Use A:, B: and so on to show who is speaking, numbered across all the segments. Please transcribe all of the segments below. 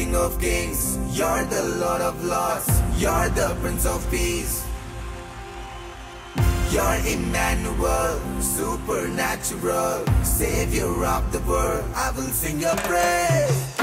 A: King of Kings, you're the Lord of Lords, you're the Prince of Peace. You're Emmanuel, supernatural, Savior of the world. I will sing your praise.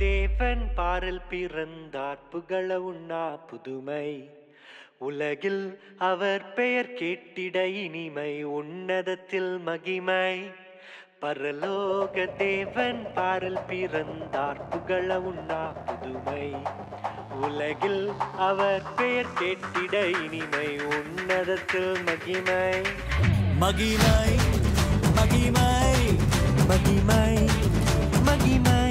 B: தேவன் பாரில் பிறந்தார் புகழ உண்ணா புதுமை உலகில் அவர் பெயர் கேட்டிட இனிமை உன்னதத்தில் மகிமை பரலோக தேவன் பாரில் பிறந்தார் புகழ உண்ணா புதுமை உலகில் அவர் பெயர் கேட்டிட இனிமை உன்னதத்தில் மகிமை மகிமை மகிமை மகிமை மகிமை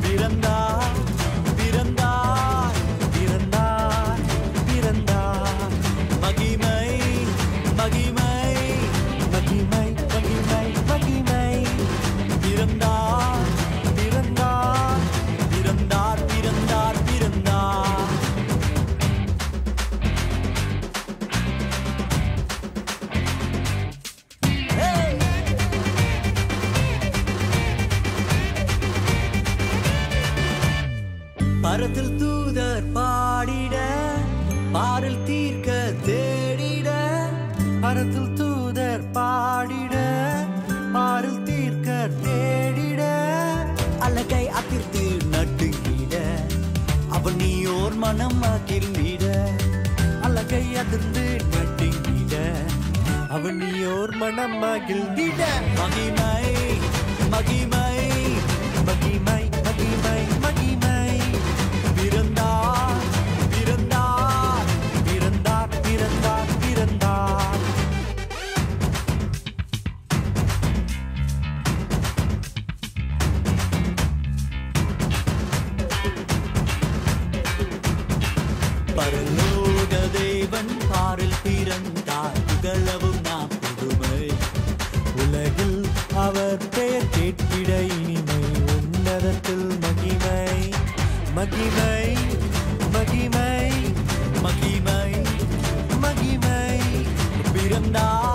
B: பிறந்தார் பிறந்தார் பிறந்தார் பிறந்தார் மகிமை மகிமை மகிமை மகிமை மகிமை பிறந்தார் பிறந்தார் பிறந்தார் பிறந்தார் பிறந்தார் பரத்தில் தூதர் பாடிட பாரில் தீர்க்க தேடிட பரத்தில் தூதர் பாடிட பாரில் தீர்க்க தேடிட அழகை அதிர்த்து நட்டுங்கிட அவன் நீயோர் மனம் மகிழ்ந்திட அழகை அதிர்ந்து நட்டுங்கிட அவன் நீயோர் மனம் மகிழ்ந்திட மகிமை மகிமை மகிமை மகிமை மகிமை பிறந்தார் பிறந்தார் பிறந்தார் பிறந்தார் பிறந்தார் பரலோக தேவன் பாரில் பிறந்தார் புகழவும் நாம் புதுமை உலகில் அவர் பெயர் கேட்டிட இனிமை உன்னதத்தில் மகிமை மகிமை மகிமை மகிமை மகிமை பிறந்தார்